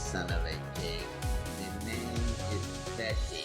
son of a pig. The name is Betty.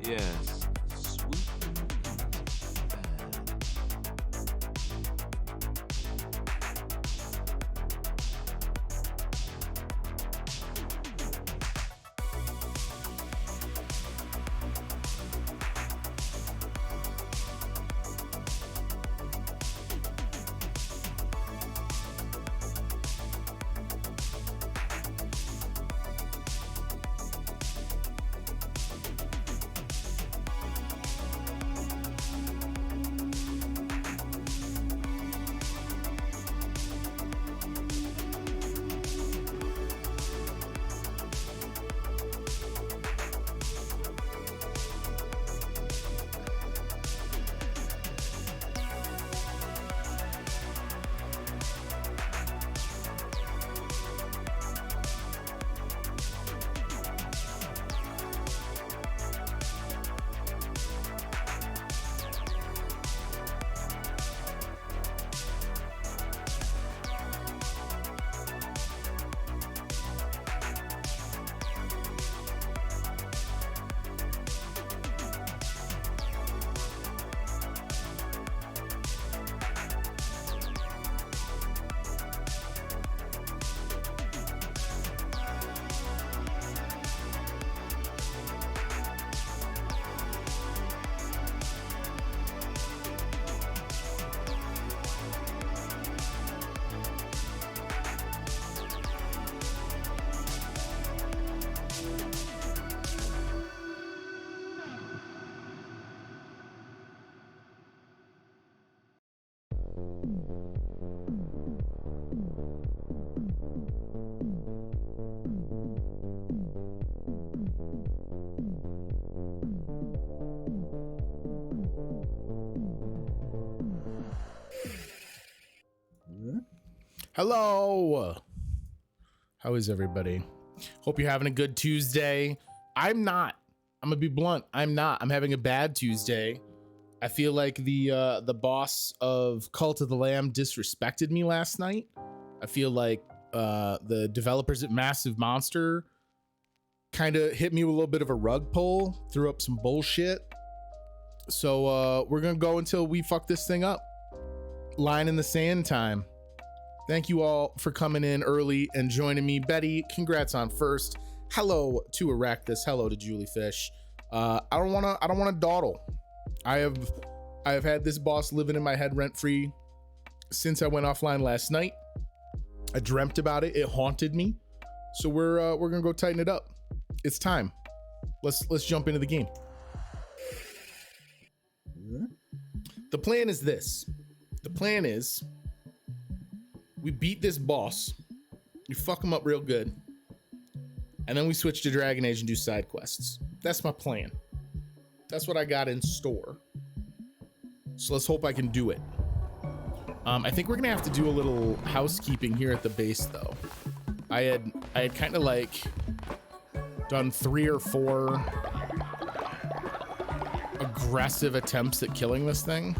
Yes, swooping into bed. Hello. How is everybody? Hope you're having a good Tuesday. I'm not. I'm gonna be blunt. I'm not. I'm having a bad Tuesday. I feel like the boss of Cult of the Lamb disrespected me last night. I feel like the developers at Massive Monster kind of hit me with a little bit of a rug pull, threw up some bullshit. So we're gonna go until we fuck this thing up. Line in the sand time. Thank you all for coming in early and joining me. Betty, congrats on first. Hello to Arachnus. Hello to Julie Fish. I don't wanna dawdle. I have had this boss living in my head rent free since I went offline last night. I dreamt about it. It haunted me. So we're gonna go tighten it up. It's time. Let's jump into the game. The plan is this. The plan is We beat this boss. You fuck him up real good. And then we switch to Dragon Age and do side quests. That's my plan. That's what I got in store. So let's hope I can do it. I think we're gonna have to do a little housekeeping here at the base though. I had kind of like done 3 or 4 aggressive attempts at killing this thing.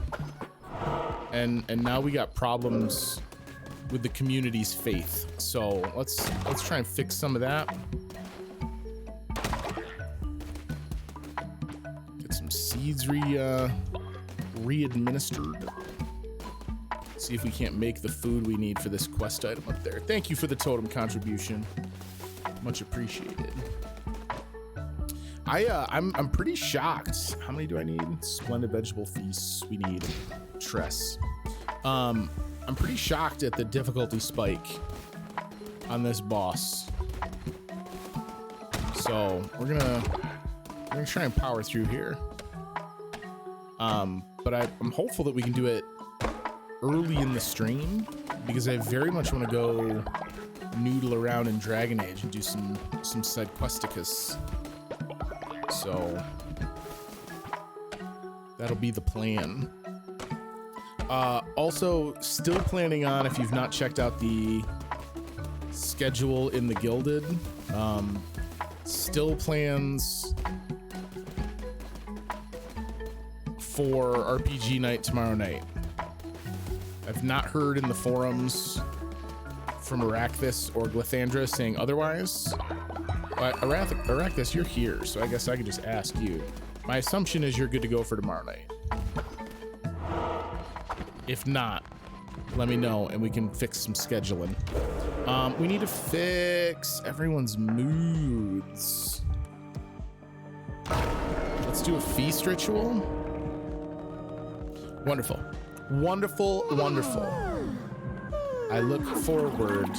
And now we got problems with the community's faith. So let's try and fix some of that. Get some seeds re-administered. See if we can't make the food we need for this quest item up there. Thank you for the totem contribution. Much appreciated. I'm pretty shocked. How many do I need? Splendid vegetable feasts. We need Tress. I'm pretty shocked at the difficulty spike on this boss. So we're gonna try and power through here. But I'm hopeful that we can do it early in the stream because I very much want to go noodle around in Dragon Age and do some side questicus. So that'll be the plan. Also, still planning on, if you've not checked out the schedule in the Gilded, still plans for RPG night tomorrow night. I've not heard in the forums from Aracthis or Glythandra saying otherwise. But Aracthis, you're here, so I guess I can just ask you. My assumption is you're good to go for tomorrow night. If not, let me know and we can fix some scheduling. We need to fix everyone's moods. Let's do a feast ritual. Wonderful. Wonderful, wonderful. I look forward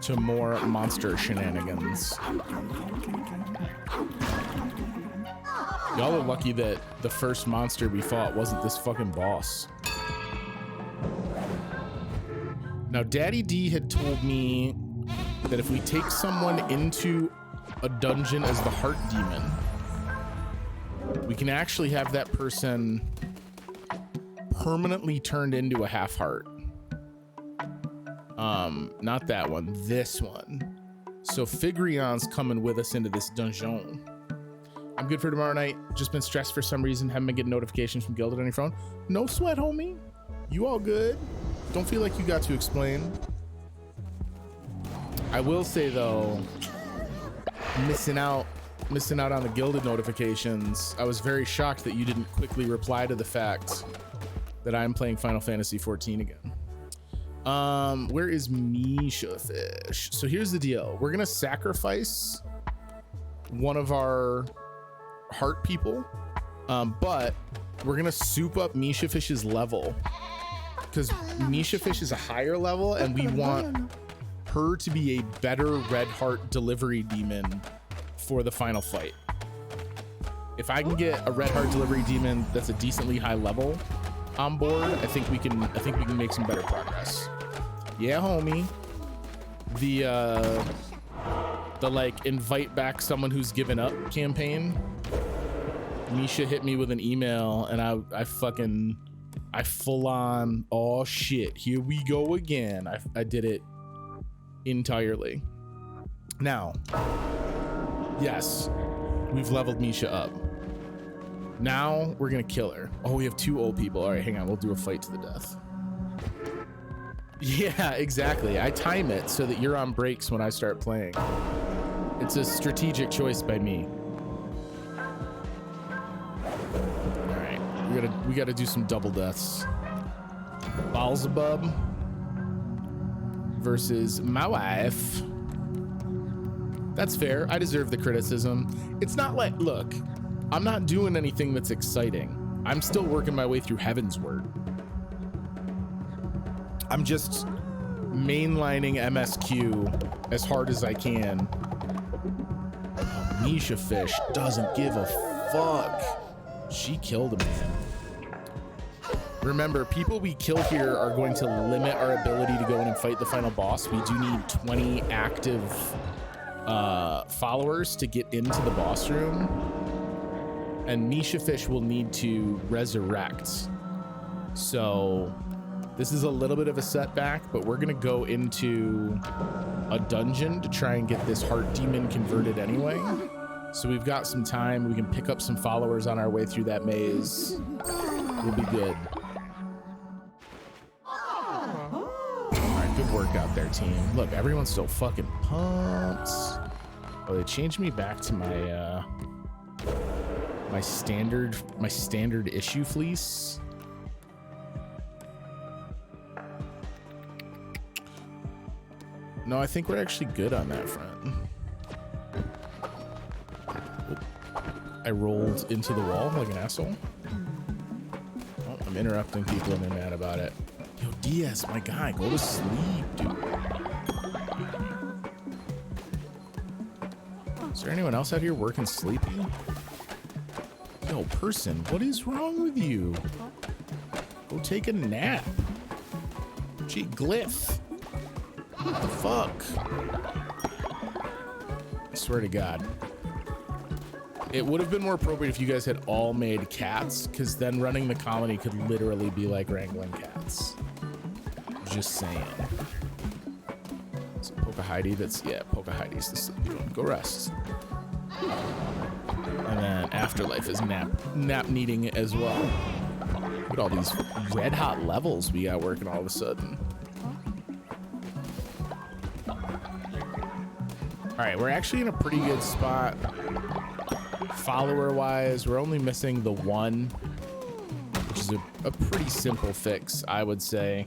to more monster shenanigans. Y'all are lucky that the first monster we fought wasn't this fucking boss. Now, Daddy D had told me that if we take someone into a dungeon as the heart demon, we can actually have that person permanently turned into a half heart. Not that one, this one. So Figrion's coming with us into this dungeon. I'm good for tomorrow night. Just been stressed for some reason. Haven't been getting notifications from Gilded on your phone. No sweat, homie. You all good. Don't feel like you got to explain. I will say though, missing out on the Gilded notifications. I was very shocked that you didn't quickly reply to the fact that I'm playing Final Fantasy 14 again. Where is Misha Fish? So here's the deal. We're gonna sacrifice one of our heart people, but we're gonna soup up Misha Fish's level because Misha Fish is a higher level and we want her to be a better red heart delivery demon for the final fight. If I can get a red heart delivery demon that's a decently high level on board, I think we can make some better progress. Yeah, homie. The like invite back someone who's given up campaign. Misha hit me with an email and I full on, oh shit, here we go again. I did it entirely. Now, yes, we've leveled Misha up. Now we're gonna kill her. Oh, we have 2 old people. All right, hang on. We'll do a fight to the death. Yeah, exactly. I time it so that you're on breaks when I start playing. It's a strategic choice by me. All right, we gotta do some double deaths. Beelzebub versus my wife. That's fair. I deserve the criticism. It's not like, look, I'm not doing anything that's exciting. I'm still working my way through Heaven's Word. I'm just mainlining MSQ as hard as I can. Oh, Misha Fish doesn't give a fuck. She killed a man. Remember, people we kill here are going to limit our ability to go in and fight the final boss. We do need 20 active followers to get into the boss room. And Misha Fish will need to resurrect. So this is a little bit of a setback, but we're gonna go into a dungeon to try and get this heart demon converted anyway. So we've got some time. We can pick up some followers on our way through that maze. We'll be good. All right, good work out there, team. Look, everyone's so fucking pumped. Oh, they changed me back to my my standard issue fleece. No, I think we're actually good on that front. I rolled into the wall like an asshole. Oh, I'm interrupting people and they're mad about it. Yo, Diaz, my guy, go to sleep, dude. Is there anyone else out here working sleepy? Yo, person, what is wrong with you? Go take a nap. Gee, Glyph. What the fuck? I swear to God. It would have been more appropriate if you guys had all made cats, because then running the colony could literally be like wrangling cats. Just saying. So Pokahide, yeah, Pokahide's the sleepy one. Go rest. And then Afterlife is nap needing as well. Look at all these red hot levels we got working all of a sudden. All right, we're actually in a pretty good spot. Follower wise, we're only missing the one, which is a pretty simple fix, I would say.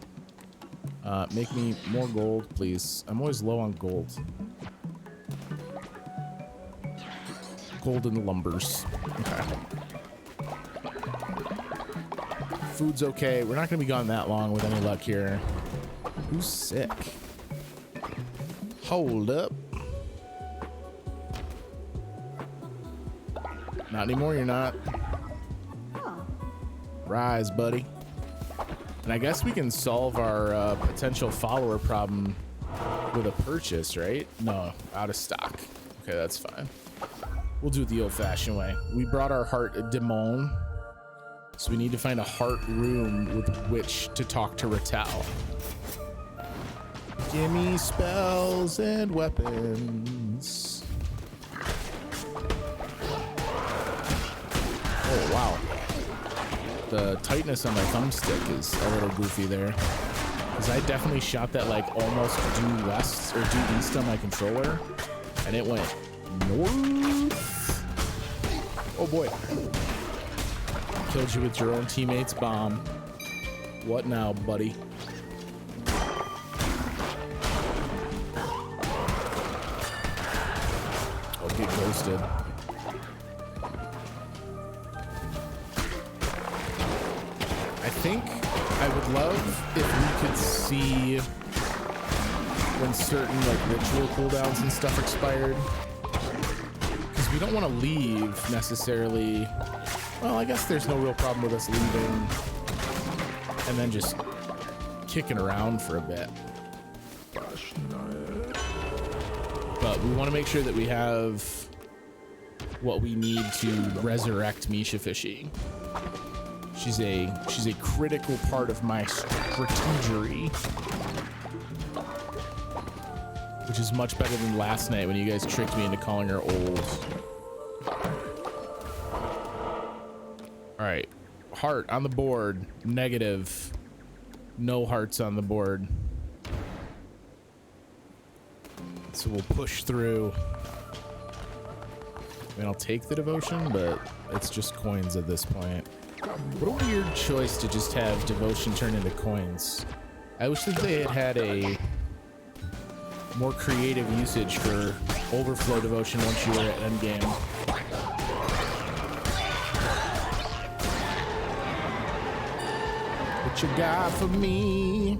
Make me more gold, please. I'm always low on gold. Golden lumbers. Okay. Food's okay. We're not gonna be gone that long with any luck here. Who's sick? Hold up. Not anymore, you're not. Rise, buddy. And I guess we can solve our potential follower problem with a purchase, right? No, out of stock. Okay, that's fine. We'll do it the old-fashioned way. We brought our heart demon, so we need to find a heart room with which to talk to Ratal. Give me spells and weapons. Oh, wow. The tightness on my thumbstick is a little goofy there. Because I definitely shot that like almost due west or due east on my controller. And it went north. Oh boy. Killed you with your own teammate's bomb. What now, buddy? Oh, get ghosted. I think I would love if we could see when certain like ritual cooldowns and stuff expired, because we don't want to leave necessarily. Well, I guess there's no real problem with us leaving and then just kicking around for a bit, but we want to make sure that we have what we need to resurrect Misha Fishy. She's a critical part of my strategy, which is much better than last night when you guys tricked me into calling her old. All right, heart on the board, negative. No hearts on the board. So we'll push through. I mean, I'll take the devotion, but it's just coins at this point. What a weird choice to just have devotion turn into coins. I wish that they had a more creative usage for overflow devotion once you were at endgame. What you got for me?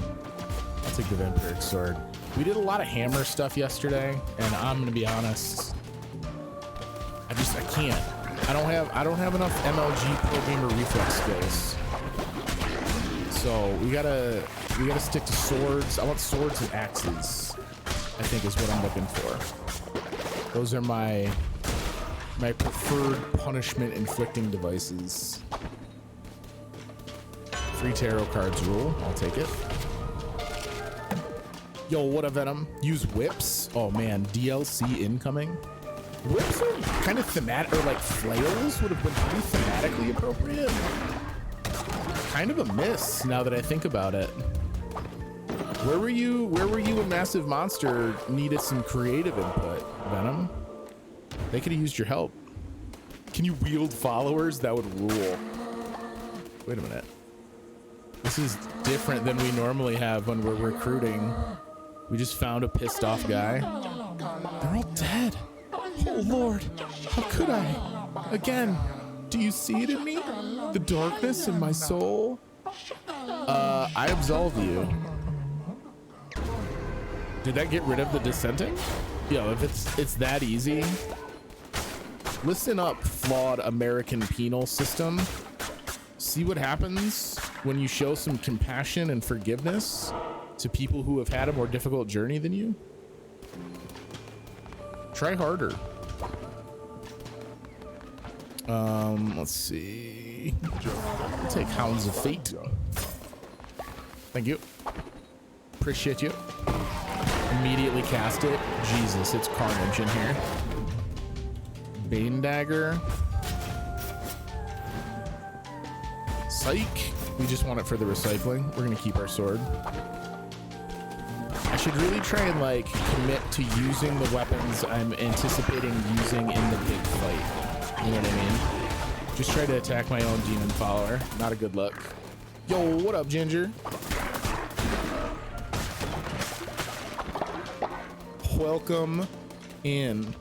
I'll take the Vampiric Sword. We did a lot of hammer stuff yesterday, and I'm gonna be honest, I can't. I don't have enough MLG pro gamer reflex skills. So we gotta stick to swords. I want swords and axes, I think is what I'm looking for. Those are my preferred punishment inflicting devices. Free tarot cards rule. I'll take it. Yo, what a Venom. Use whips. Oh man, DLC incoming. Whips are kind of thematic, or like flails would have been pretty thematically appropriate. Kind of a miss now that I think about it. Where were you when Massive Monster needed some creative input, Venom? They could have used your help. Can you wield followers? That would rule. Wait a minute. This is different than we normally have when we're recruiting. We just found a pissed off guy. They're all dead. Oh Lord, how could I? Again, do you see it in me? The darkness in my soul? I absolve you. Did that get rid of the dissenting? Yo, if it's that easy. Listen up, flawed American penal system. See what happens when you show some compassion and forgiveness to people who have had a more difficult journey than you. Try harder. Let's see. I'll take Hounds of Fate. Thank you. Appreciate you. Immediately cast it. Jesus, it's carnage in here. Bane Dagger. Psych. We just want it for the recycling. We're gonna keep our sword. I should really try and like commit to using the weapons I'm anticipating using in the big fight. You know what I mean? Just try to attack my own demon follower. Not a good look. Yo, what up, Ginger? Welcome in.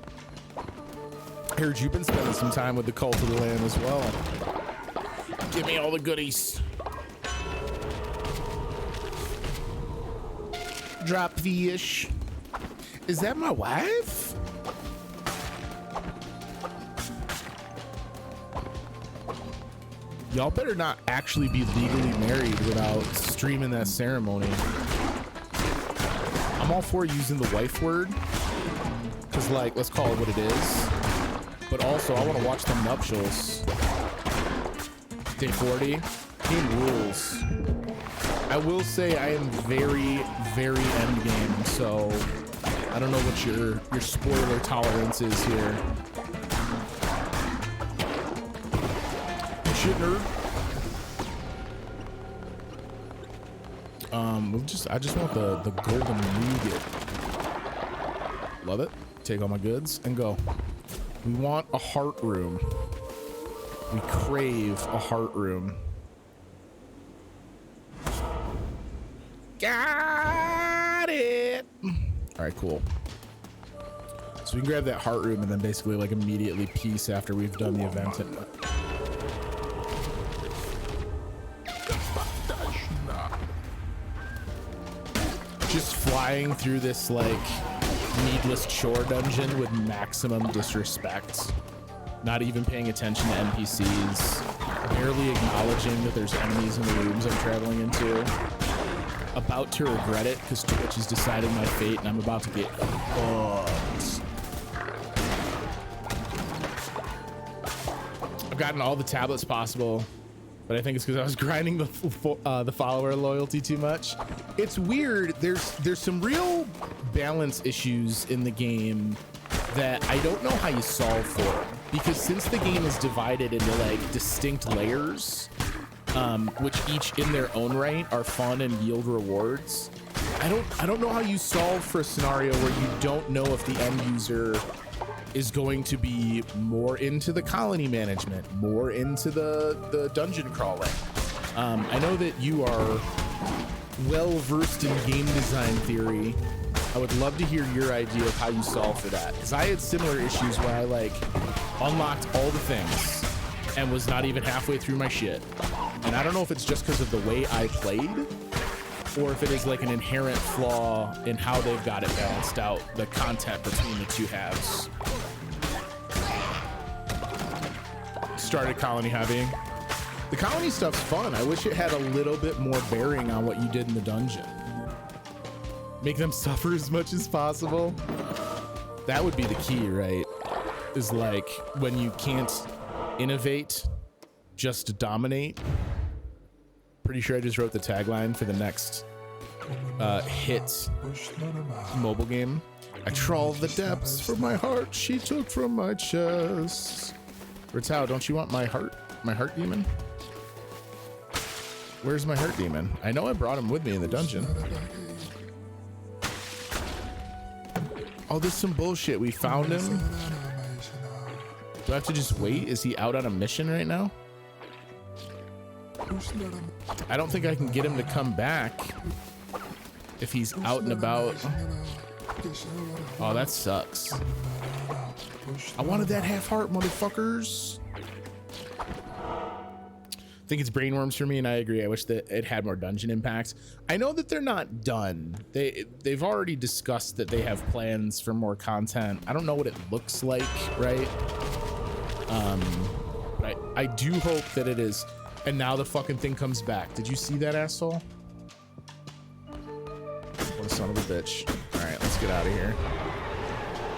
I heard you've been spending some time with the Cult of the Lamb as well. Give me all the goodies. Drop the-ish. Is that my wife? Y'all better not actually be legally married without streaming that ceremony. I'm all for using the wife word, because like, let's call it what it is. But also, I want to watch the nuptials. Day 40. Game rules. I will say I am very, very end game, so I don't know what your spoiler tolerance is here. Shit, nerd. I just want the golden nougat. Love it. Take all my goods and go. We want a heart room. We crave a heart room. Got it. All right, cool. So we can grab that heart room and then basically like immediately peace after we've done the event. Just flying through this like needless chore dungeon with maximum disrespect. Not even paying attention to NPCs. Barely acknowledging that there's enemies in the rooms I'm traveling into. About to regret it because Twitch is deciding my fate and I'm about to get fucked. I've gotten all the tablets possible, but I think it's because I was grinding the follower loyalty too much. It's weird. There's some real balance issues in the game that I don't know how you solve for, because since the game is divided into like distinct layers, which each in their own right are fun and yield rewards, I don't know how you solve for a scenario where you don't know if the end user is going to be more into the colony management, more into the dungeon crawling. I know that you are well versed in game design theory. I would love to hear your idea of how you solve for that, because I had similar issues where I like unlocked all the things and was not even halfway through my shit. And I don't know if it's just because of the way I played or if it is like an inherent flaw in how they've got it balanced out, the content between the two halves. Started colony heavy. The colony stuff's fun. I wish it had a little bit more bearing on what you did in the dungeon. Make them suffer as much as possible. That would be the key, right? Is like when you can't innovate, just to dominate. Pretty sure I just wrote the tagline for the next hit mobile game. I trawled the depths for my heart she took from my chest. Ritao, don't you want my heart demon? Where's my heart demon? I know I brought him with me in the dungeon. Oh, this is some bullshit. We found him. Do I have to just wait? Is he out on a mission right now? I don't think I can get him to come back if he's out and about. Oh, that sucks. I wanted that half heart, motherfuckers. I think it's brainworms for me, and I agree. I wish that it had more dungeon impact. I know that they're not done. They've already discussed that they have plans for more content. I don't know what it looks like, right? I do hope that it is. And now the fucking thing comes back. Did you see that, asshole? What a son of a bitch. All right, let's get out of here.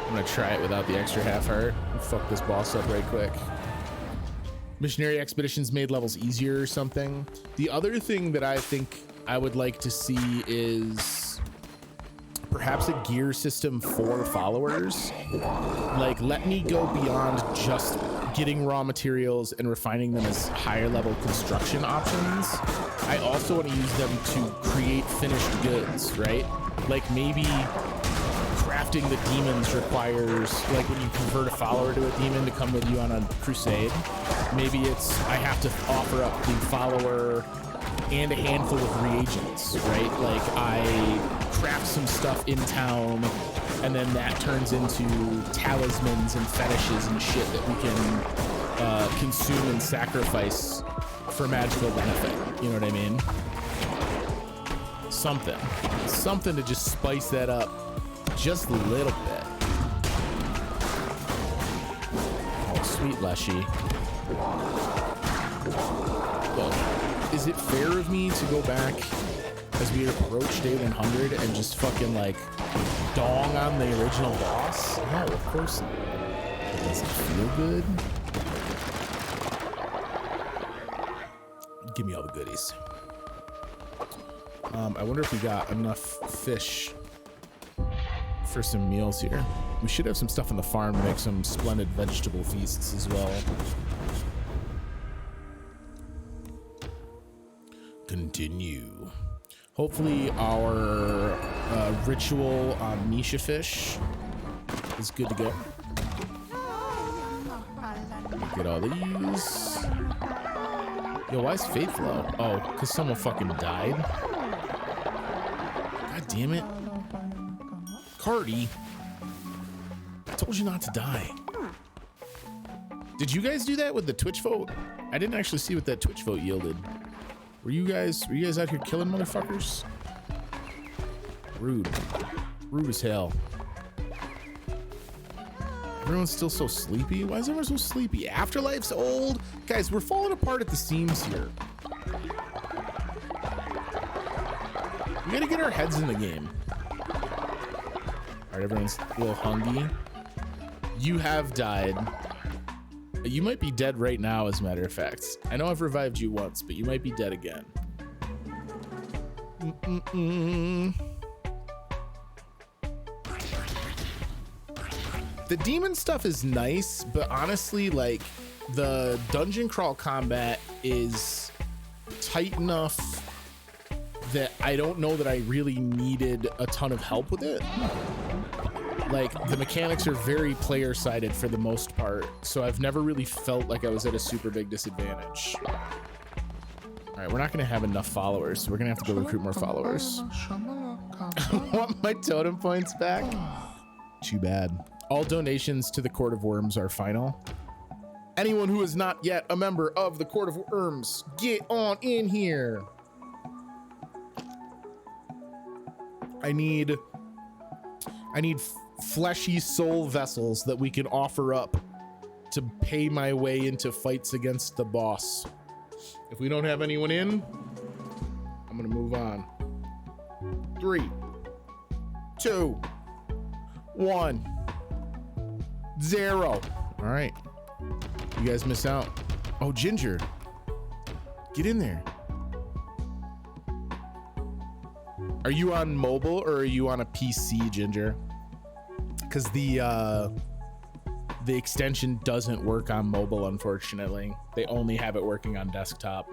I'm gonna try it without the extra half heart. Fuck this boss up right quick. Missionary expeditions made levels easier or something. The other thing that I think I would like to see is perhaps a gear system for followers. Like, let me go beyond just getting raw materials and refining them as higher level construction options. I also want to use them to create finished goods, right? Like maybe crafting the demons requires, like when you convert a follower to a demon to come with you on a crusade, maybe it's I have to offer up the follower and a handful of reagents, right? Like I craft some stuff in town and then that turns into talismans and fetishes and shit that we can consume and sacrifice for magical benefit. You know what I mean? Something to just spice that up just a little bit. Oh, sweet Leshy. Look, is it fair of me to go back as we approach day 100 and just fucking like dong on the original boss? No, of course not. Does it feel good? Give me all the goodies. I wonder if we got enough fish for some meals here. We should have some stuff on the farm to make some splendid vegetable feasts as well. Continue. Hopefully our ritual on Misha fish is good to go. Get all these. Yo, why is Faith low? Oh, because someone fucking died. God damn it. Cardi, I told you not to die. Did you guys do that with the Twitch vote? I didn't actually see what that Twitch vote yielded. Were you guys out here killing motherfuckers? Rude. Rude as hell. Everyone's still so sleepy. Why is everyone so sleepy? Afterlife's old. Guys, we're falling apart at the seams here. We gotta get our heads in the game. All right, everyone's a little hungry. You have died. You might be dead right now, as a matter of fact. I know I've revived you once, but you might be dead again. The demon stuff is nice, but honestly, like, the dungeon crawl combat is tight enough that I don't know that I really needed a ton of help with it. Like, the mechanics are very player-sided for the most part, so I've never really felt like I was at a super big disadvantage. All right, we're not gonna have enough followers, so we're gonna have to go recruit more followers. I want my totem points back. Too bad. All donations to the Court of Worms are final. Anyone who is not yet a member of the Court of Worms, get on in here. I need fleshy soul vessels that we can offer up to pay my way into fights against the boss. If we don't have anyone in, I'm gonna move on. 3, 2, 1, 0. All right, you guys miss out. Oh, Ginger, get in there. Are you on mobile or are you on a PC, Ginger? Because the extension doesn't work on mobile, unfortunately. They only have it working on desktop.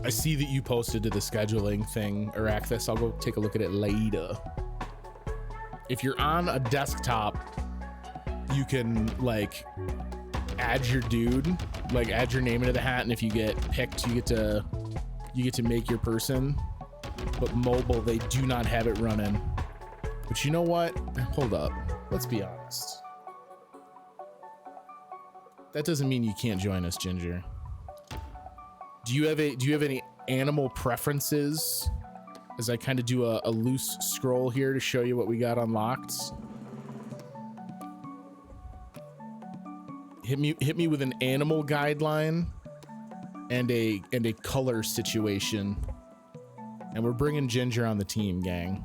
I see that you posted to the scheduling thing, Aracthus. I'll go take a look at it later. If you're on a desktop, you can like add your dude, like add your name into the hat, and if you get picked, you get to make your person. But mobile, they do not have it running. But you know what? Hold up. Let's be honest. That doesn't mean you can't join us, Ginger. Do you have any animal preferences? As I kind of do a loose scroll here to show you what we got unlocked. Hit me with an animal guideline and a color situation. And we're bringing Ginger on the team, gang.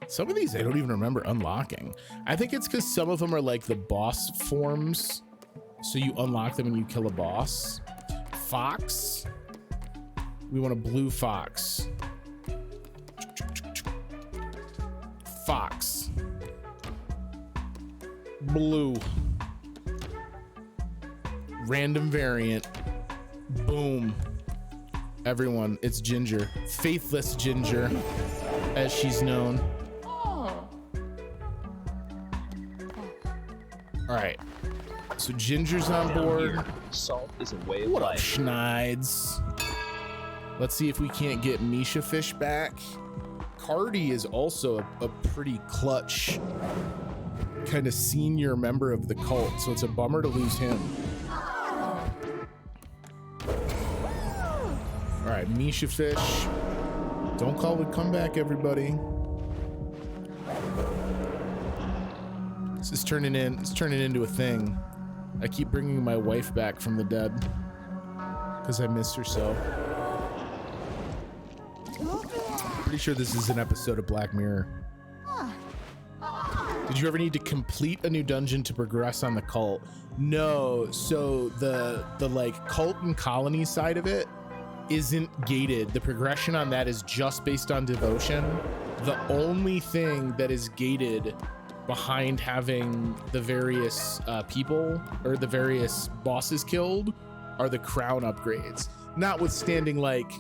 Some of these I don't even remember unlocking. I think it's because some of them are like the boss forms. So you unlock them when you kill a boss. Fox. We want a blue fox. Fox. Blue. Random variant. Boom. Everyone, it's Ginger. Faithless Ginger, as she's known. All right, so Ginger's on board. Salt is a way of What up, life. Schneids? Let's see if we can't get Misha Fish back. Cardi is also a pretty clutch kind of senior member of the cult, so it's a bummer to lose him. All right, Misha Fish. Don't call it comeback, everybody. This is turning into a thing. I keep bringing my wife back from the dead because I miss her so. Pretty sure this is an episode of Black Mirror. Did you ever need to complete a new dungeon to progress on the cult? No. So the like cult and colony side of it isn't gated. The progression on that is just based on devotion. The only thing that is gated behind having the various people or the various bosses killed are the crown upgrades. Notwithstanding, like,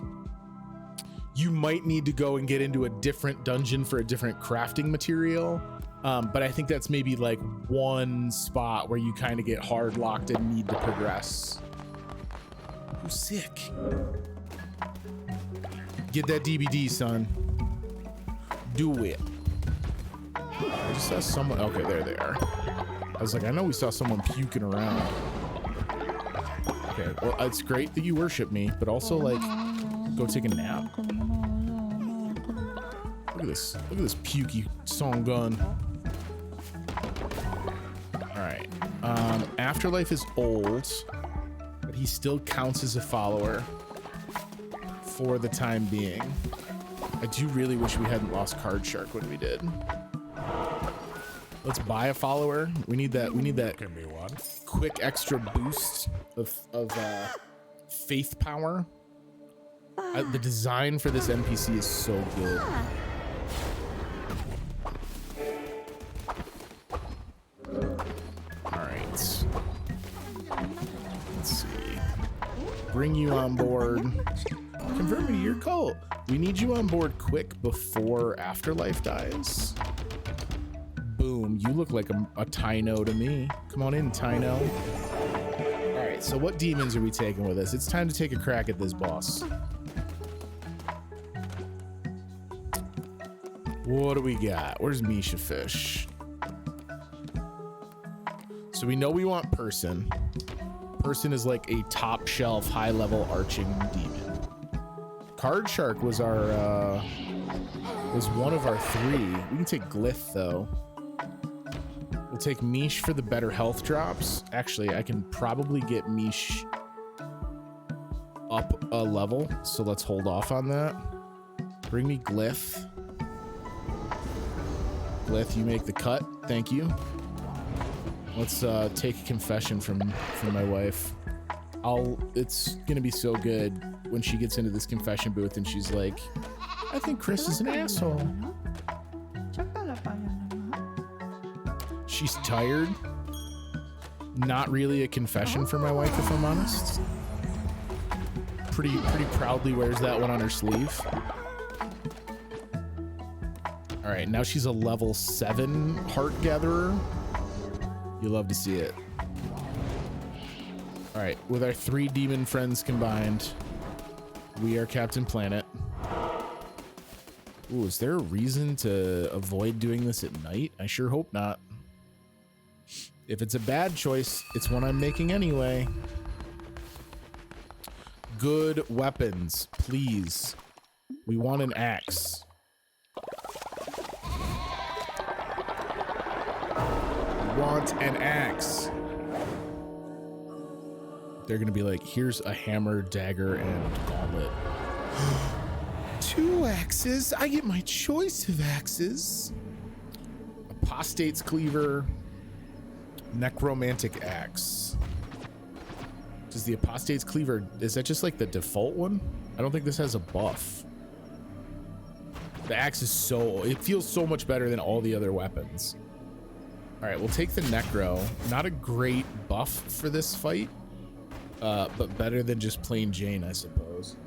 you might need to go and get into a different dungeon for a different crafting material, but I think that's maybe like one spot where you kind of get hard locked and need to progress. Who's sick? Get that DBD, son. Do it. I just saw someone. Okay, there they are. I was like, I know we saw someone puking around. Okay, well, it's great that you worship me, but also, like, go take a nap. Look at this. Look at this pukey song gun. All right. Afterlife is old, but he still counts as a follower for the time being. I do really wish we hadn't lost Card Shark when we did. Let's buy a follower. We need that. We need that. Give me one. Quick extra boost of faith power. The design for this NPC is so good. All right. Let's see. Bring you on board. Convert me to your cult. We need you on board quick before Afterlife dies. Boom, you look like a Tyno to me. Come on in, Tyno. All right, so what demons are we taking with us? It's time to take a crack at this boss. What do we got? Where's Misha Fish? So we know we want person. person is like a top shelf, high level arching demon. Card Shark was our was one of our 3. We can take Glyph though. We'll take Mish for the better health drops. Actually, I can probably get Mish up a level, so let's hold off on that. Bring me Glyph. Glyph, you make the cut. Thank you. Let's take a confession from my wife. It's gonna be so good when she gets into this confession booth and she's like, I think Chris is an asshole. She's tired. Not really a confession for my wife, if I'm honest. Pretty proudly wears that one on her sleeve. All right, now she's a level 7 heart gatherer. You love to see it. All right, with our 3 demon friends combined, we are Captain Planet. Ooh, is there a reason to avoid doing this at night? I sure hope not. If it's a bad choice, it's one I'm making anyway. Good weapons, please. We want an axe. We want an axe. They're gonna be like, here's a hammer, dagger, and gauntlet. 2 axes? I get my choice of axes. Apostate's cleaver. Necromantic axe. Does the apostate's cleaver, is that just like the default one? I don't think this has a buff. The axe is it feels so much better than all the other weapons. All right, we'll take the necro. Not a great buff for this fight, but better than just plain Jane, I suppose.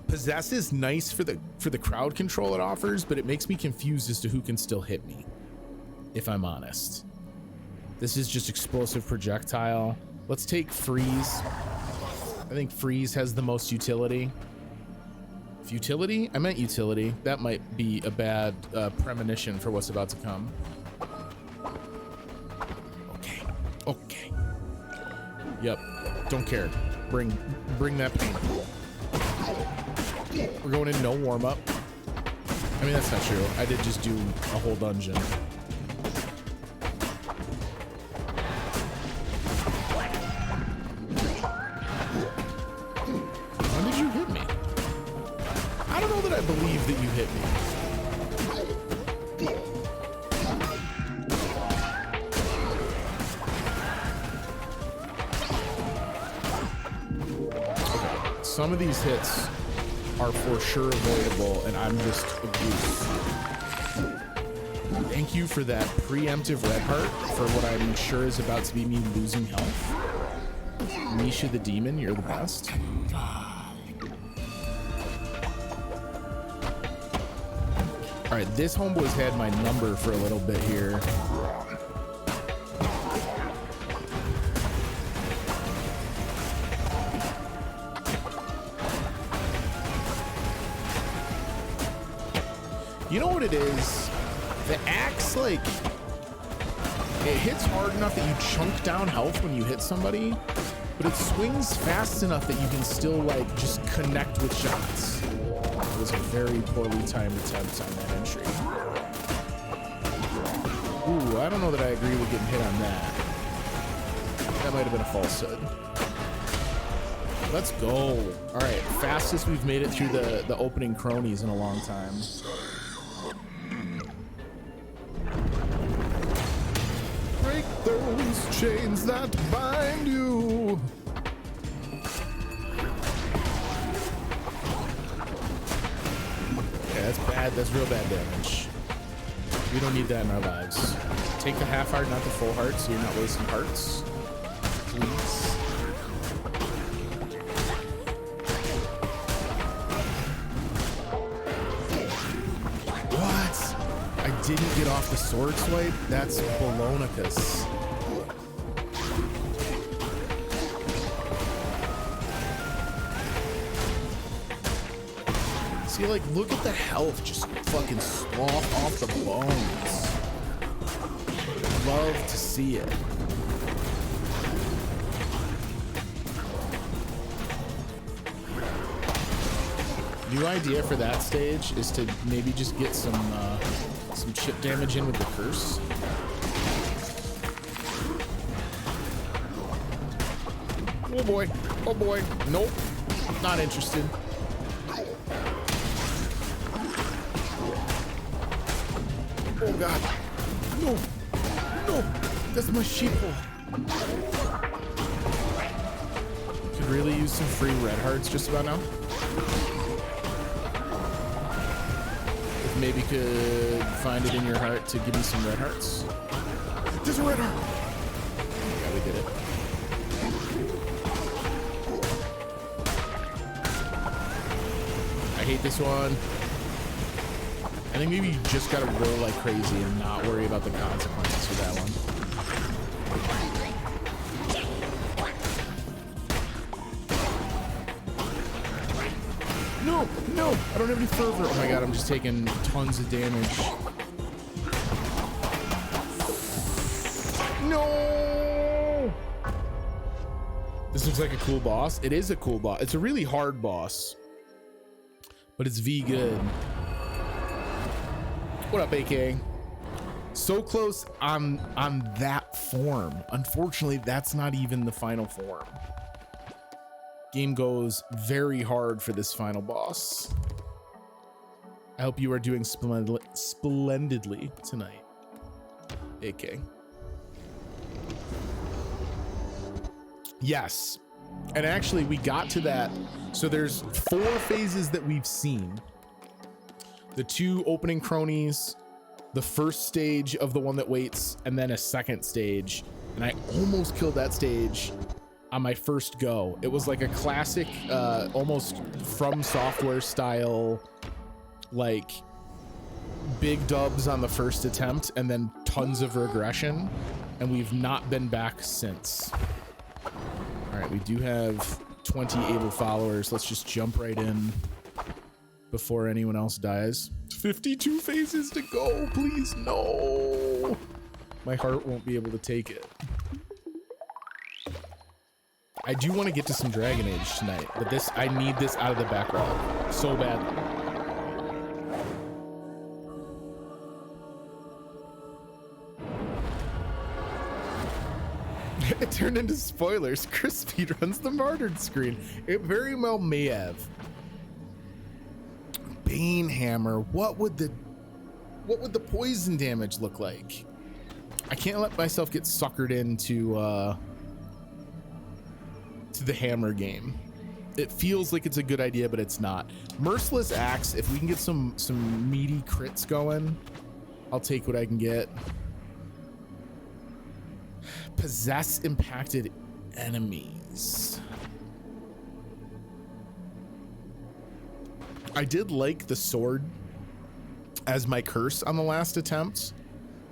Possess is nice for the crowd control it offers, but it makes me confused as to who can still hit me, if I'm honest. This is just explosive projectile. Let's take freeze. I think freeze has the most utility. Futility? I meant utility. That might be a bad premonition for what's about to come. Okay. Yep. Don't care. Bring that pain. We're going in no warm up. I mean, that's not true. I did just do a whole dungeon. When did you hit me? I don't know that I believe that you hit me. Okay. Some of these hits are for sure avoidable, and I'm just a goose. Thank you for that preemptive red heart for what I'm sure is about to be me losing health. Misha the demon, you're the best. All right, this homeboy's had my number for a little bit here. You know what it is? The axe, like, it hits hard enough that you chunk down health when you hit somebody, but it swings fast enough that you can still, like, just connect with shots. It was a very poorly timed attempt on that entry. Ooh, I don't know that I agree with getting hit on that. That might have been a falsehood. Let's go. All right, fastest we've made it through the opening cronies in a long time. Break those chains that bind you. Okay, that's bad. That's real bad damage. We don't need that in our lives. Take the half heart, not the full heart, so you're not wasting hearts. Please. What? I didn't get off the sword swipe? That's Bolonicus. See, like, look at the health just fucking slough off the bones. Love to see it. New idea for that stage is to maybe just get some chip damage in with the curse. Oh boy. Oh boy. Nope. Not interested. Oh god. No. No. That's my sheeple. Could really use some free red hearts just about now. If maybe could find it in your heart to give me some red hearts. There's a red heart. Yeah, we did it. I hate this one. I think maybe you just gotta roll like crazy and not worry about the consequences for that one. No, no, I don't have any fervor. Oh my god, I'm just taking tons of damage. No! This looks like a cool boss. It is a cool boss. It's a really hard boss, but it's V good. What up, AK? So close on that form. Unfortunately, that's not even the final form. Game goes very hard for this final boss. I hope you are doing splendidly tonight, AK. Yes, and actually we got to that. So there's 4 phases that we've seen. The 2 opening cronies, the first stage of the one that waits, and then a second stage. And I almost killed that stage on my first go. It was like a classic, almost From Software style, like big dubs on the first attempt and then tons of regression. And we've not been back since. All right, we do have 20 able followers. Let's just jump right in before anyone else dies. 52 phases to go, please, no. My heart won't be able to take it. I do want to get to some Dragon Age tonight, but I need this out of the backlog so badly. It turned into spoilers. Chris speedruns the martyred screen. It very well may have. Bane Hammer. What would the poison damage look like? I can't let myself get suckered into to the hammer game. It feels like it's a good idea, but it's not. Merciless Axe. If we can get some meaty crits going, I'll take what I can get. Possess impacted enemies. I did like the sword as my curse on the last attempt.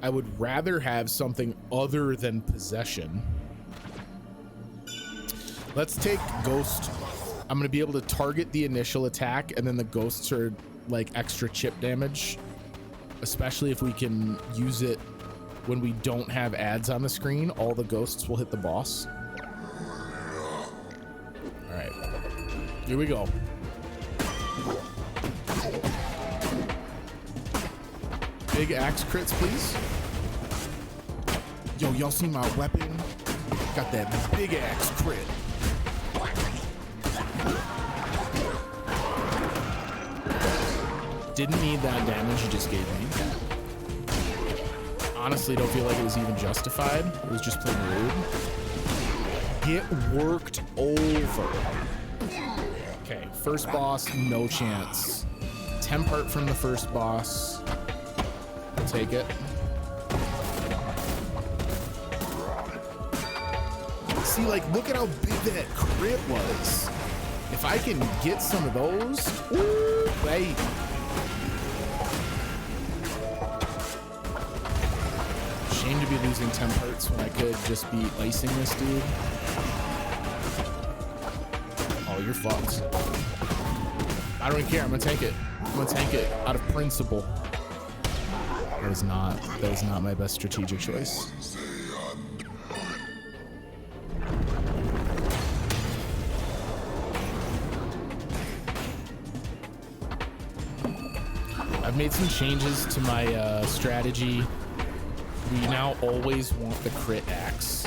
I would rather have something other than possession. Let's take Ghost. I'm going to be able to target the initial attack, and then the ghosts are like extra chip damage, especially if we can use it when we don't have ads on the screen. All the ghosts will hit the boss. All right, here we go. Big axe crits, please. Yo, y'all seen my weapon? Got that big axe crit. Didn't need that damage you just gave me. Honestly, don't feel like it was even justified. It was just plain rude. Get worked over. Okay, first boss, no chance. Tempart from the first boss. I'll take it. See, like, look at how big that crit was. If I can get some of those, ooh, baby. Shame to be losing Temparts when I could just be icing this dude. Oh, you're fucked. I don't even care. I'm gonna tank it. I'm gonna tank it out of principle. That was not my best strategic choice. made some changes to my strategy. We now always want the crit axe.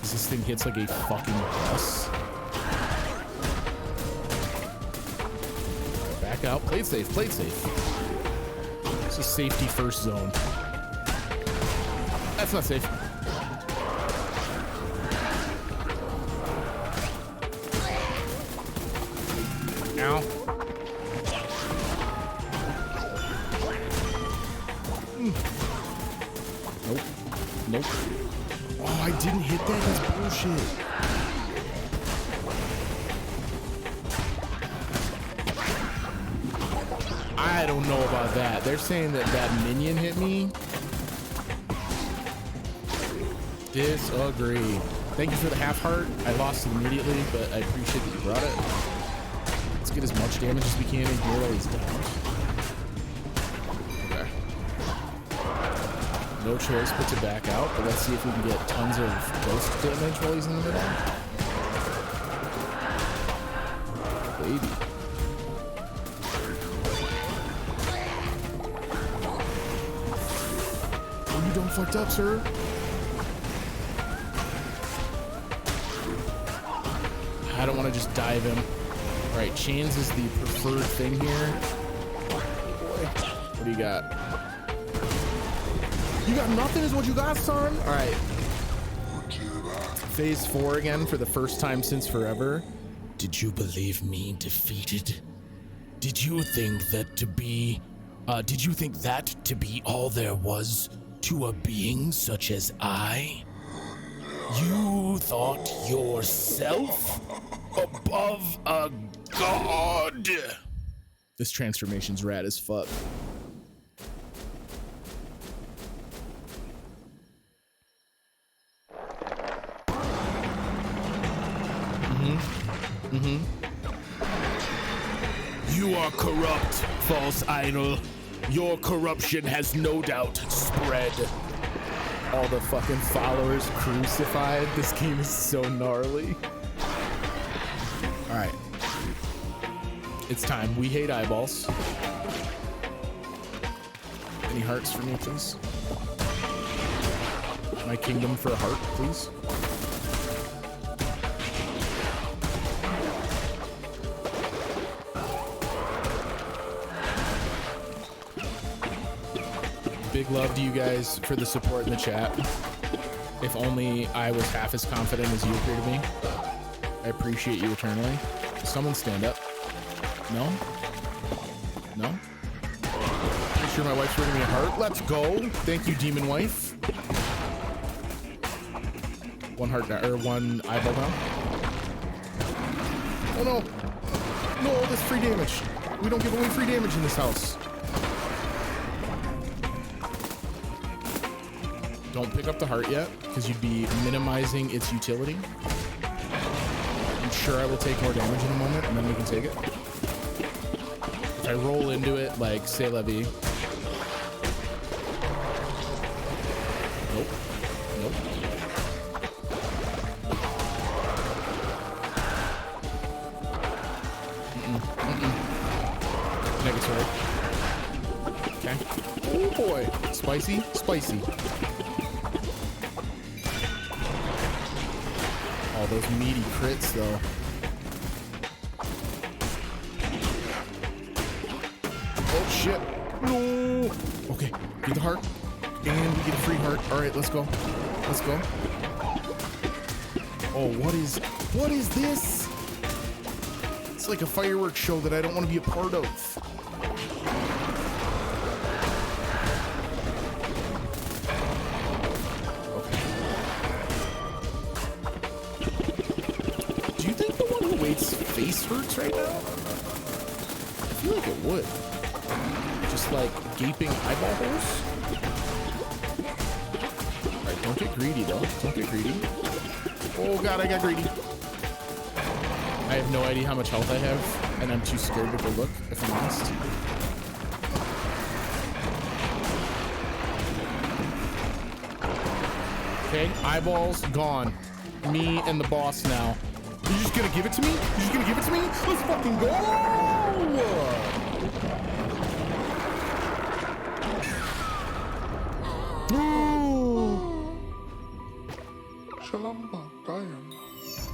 This thing hits like a fucking bus. Back out. Play it safe. Play it safe. It's a safety first zone. That's not safe. Ow. Nope. Nope. Oh, I didn't hit that. That's bullshit. I don't know about that. They're saying that that minion hit me. Disagree. Thank you for the half heart. I lost it immediately, but I appreciate that you brought it. Let's get as much damage as we can in here while he's down. Okay. No choice but to back out, but let's see if we can get tons of ghost damage while he's in the middle. Baby. Oh, you done fucked up, sir. I don't want to just dive him. All right, chains is the preferred thing here. What do you got? You got nothing is what you got, son? All right. Phase 4 again for the first time since forever. Did you believe me defeated? Did you think that to be all there was to a being such as I? You thought yourself above a god? This transformation's rad as fuck. You are corrupt, false idol. Your corruption has no doubt spread. All the fucking followers crucified. This game is so gnarly. All right. It's time. We hate eyeballs. Any hearts for me, please? My kingdom for a heart, please. Big love to you guys for the support in the chat. If only I was half as confident as you appear to be. I appreciate you eternally. Someone stand up. No? No? Pretty sure my wife's bringing me a heart. Let's go. Thank you, demon wife. One heart down, or one eyeball down. Oh no. No, that's free damage. We don't give away free damage in this house. Don't pick up the heart yet, because you'd be minimizing its utility. I'm sure I will take more damage in a moment, and then we can take it. If I roll into it, like, say la vie. Nope. Nope. Negatory. Okay. Oh boy. Spicy? Spicy. All those meaty crits, though. Oh, shit. No. Okay, get the heart. And we get a free heart. All right, let's go. Let's go. Oh, what is this? It's like a fireworks show that I don't want to be a part of. Face hurts right now? I feel like it would. Just like gaping eyeball holes. Alright, don't get greedy though. Don't get greedy. Oh god, I got greedy. I have no idea how much health I have, and I'm too scared to go look, if I'm honest. Okay, eyeballs gone. Me and the boss now. You're just gonna give it to me? You're just gonna give it to me? Let's fucking go!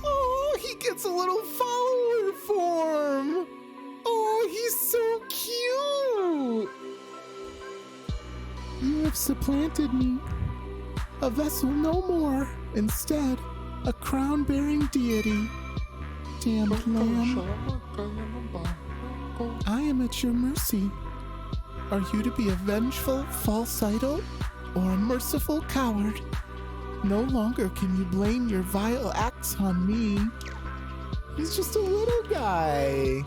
Oh, he gets a little follower form. Oh, he's so cute. You have supplanted me. A vessel no more. Instead, a crown-bearing deity. Damned lamb. I am at your mercy. Are you to be a vengeful false idol or a merciful coward? No longer can you blame your vile acts on me. He's just a little guy.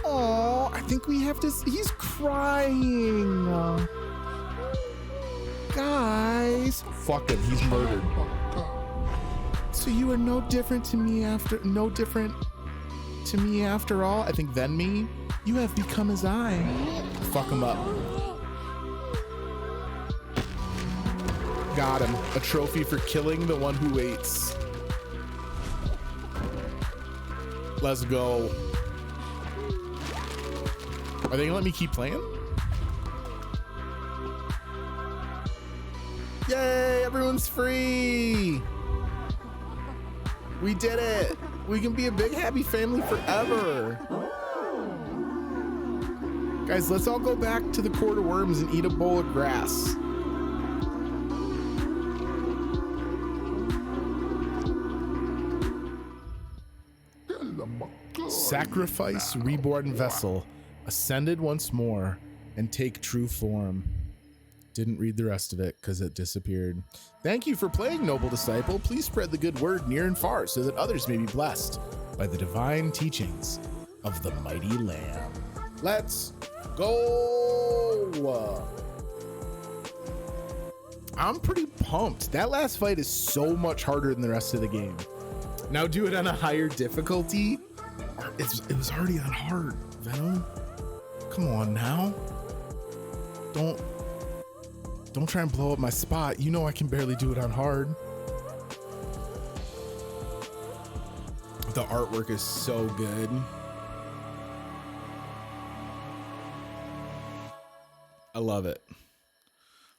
Oh, I think we have to. He's crying. Guys. Fuck him. He's murdered. So you are no different to me after all. I think than me. You have become as I. Fuck him up. Got him. A trophy for killing the one who waits. Let's go. Are they gonna let me keep playing? Yay, everyone's free. We did it. We can be a big happy family forever. Guys, let's all go back to the Court of Worms and eat a bowl of grass. Sacrifice reborn vessel, ascended once more, and take true form. Didn't read the rest of it because it disappeared. Thank you for playing, noble disciple. Please spread the good word near and far so that others may be blessed by the divine teachings of the mighty Lamb. Let's go. I'm pretty pumped. That last fight is so much harder than the rest of the game. Now do it on a higher difficulty. It was already on hard, Venom. Come on now. Don't try and blow up my spot. You know I can barely do it on hard. The artwork is so good. I love it.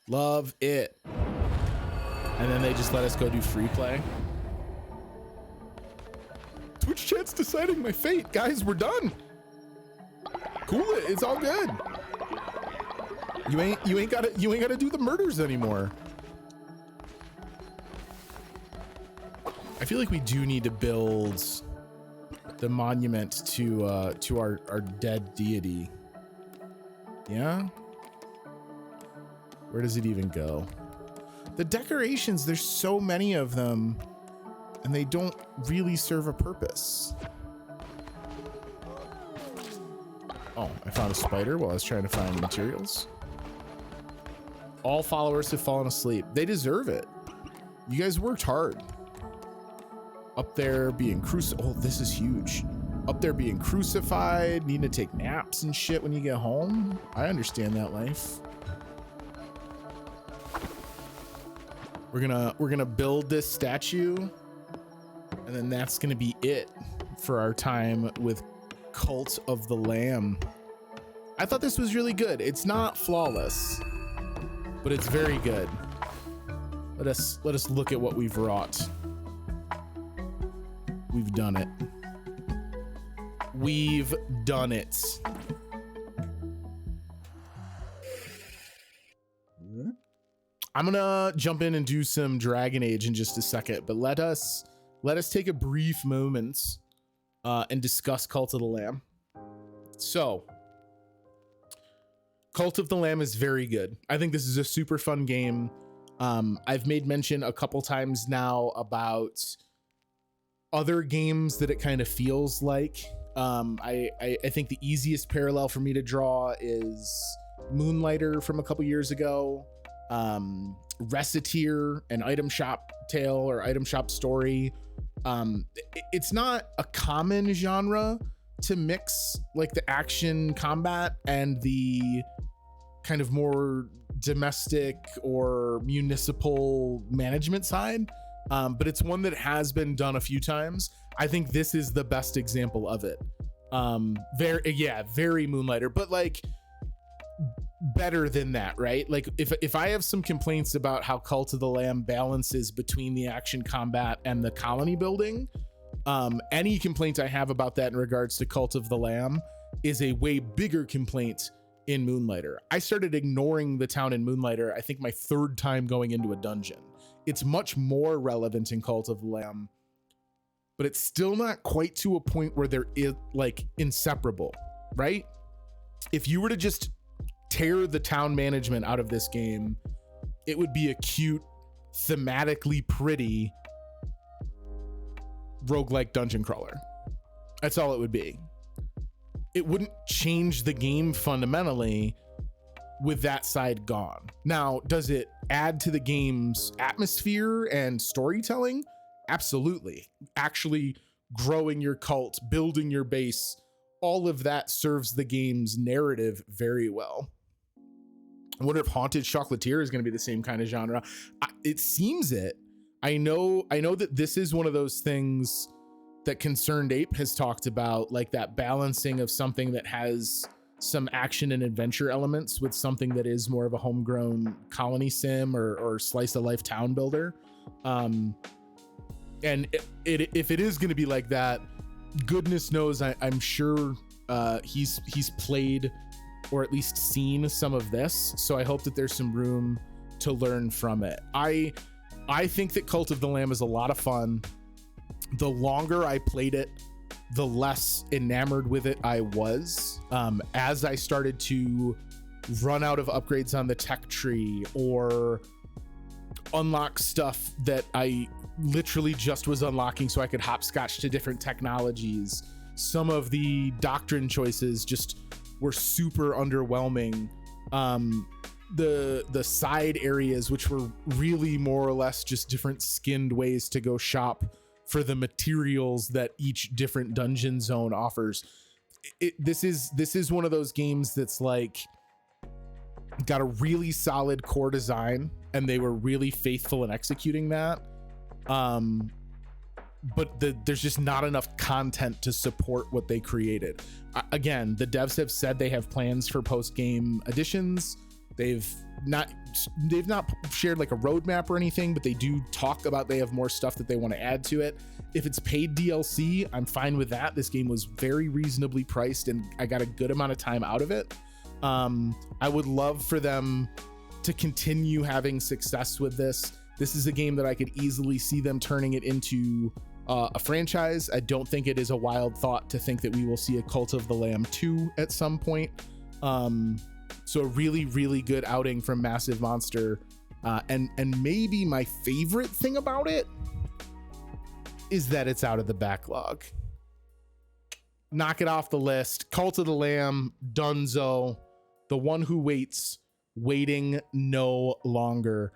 Love it. And then they just let us go do free play. Twitch chat's deciding my fate. Guys, we're done. Cool it. It's all good. You ain't gotta do the murders anymore. I feel like we do need to build the monument to our dead deity. Yeah? Where does it even go? The decorations, there's so many of them, and they don't really serve a purpose. Oh, I found a spider while I was trying to find materials. All followers have fallen asleep. They deserve it. You guys worked hard. Up there being oh, this is huge. Up there being crucified, needing to take naps and shit when you get home. I understand that life. We're gonna build this statue, and then that's gonna be it for our time with Cult of the Lamb. I thought this was really good. It's not flawless, but it's very good. Let us look at what we've wrought. We've done it. We've done it. I'm gonna jump in and do some Dragon Age in just a second, but let us take a brief moment and discuss Cult of the Lamb. So, Cult of the Lamb is very good. I think this is a super fun game. I've made mention a couple times now about other games that it kind of feels like. I think the easiest parallel for me to draw is Moonlighter from a couple years ago. Reciteer, an item shop tale or item shop story. It's not a common genre to mix like the action combat and the kind of more domestic or municipal management side, but it's one that has been done a few times. I think this is the best example of it. Very Moonlighter, but like better than that, right? Like if I have some complaints about how Cult of the Lamb balances between the action combat and the colony building, any complaint I have about that in regards to Cult of the Lamb is a way bigger complaint in Moonlighter. I started ignoring the town in Moonlighter, I think my third time going into a dungeon. It's much more relevant in Cult of the Lamb, but it's still not quite to a point where they're like inseparable, right? If you were to just tear the town management out of this game, it would be a cute, thematically pretty roguelike dungeon crawler. That's all it would be. It wouldn't change the game fundamentally with that side gone. Now, does it add to the game's atmosphere and storytelling? Absolutely. Actually growing your cult, building your base, all of that serves the game's narrative very well. I wonder if Haunted Chocolatier is going to be the same kind of genre. It seems it. I know that this is one of those things that Concerned Ape has talked about, like that balancing of something that has some action and adventure elements with something that is more of a homegrown colony sim or slice of life town builder. And if it is going to be like that, goodness knows I'm sure he's played or at least seen some of this, so I hope that there's some room to learn from it. I think that Cult of the Lamb is a lot of fun. The longer I played it, the less enamored with it I was. As I started to run out of upgrades on the tech tree or unlock stuff that I literally just was unlocking so I could hopscotch to different technologies, some of the doctrine choices just were super underwhelming. The side areas, which were really more or less just different skinned ways to go shop for the materials that each different dungeon zone offers. This is one of those games that's like got a really solid core design and they were really faithful in executing that. But there's just not enough content to support what they created. Again, the devs have said they have plans for post-game additions. They've not shared like a roadmap or anything, but they do talk about they have more stuff that they want to add to it. If it's paid DLC, I'm fine with that. This game was very reasonably priced and I got a good amount of time out of it. I would love for them to continue having success with this. This is a game that I could easily see them turning it into a franchise. I don't think it is a wild thought to think that we will see a Cult of the Lamb 2 at some point. So a really, really good outing from Massive Monster. And maybe my favorite thing about it is that it's out of the backlog. Knock it off the list. Cult of the Lamb, Dunzo, the one who waits, waiting no longer.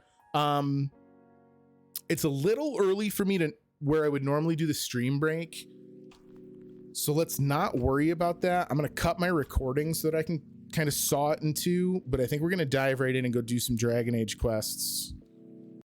It's a little early for me to where I would normally do the stream break. So let's not worry about that. I'm going to cut my recording so that I can kind of saw it in two, but I think we're going to dive right in and go do some Dragon Age quests.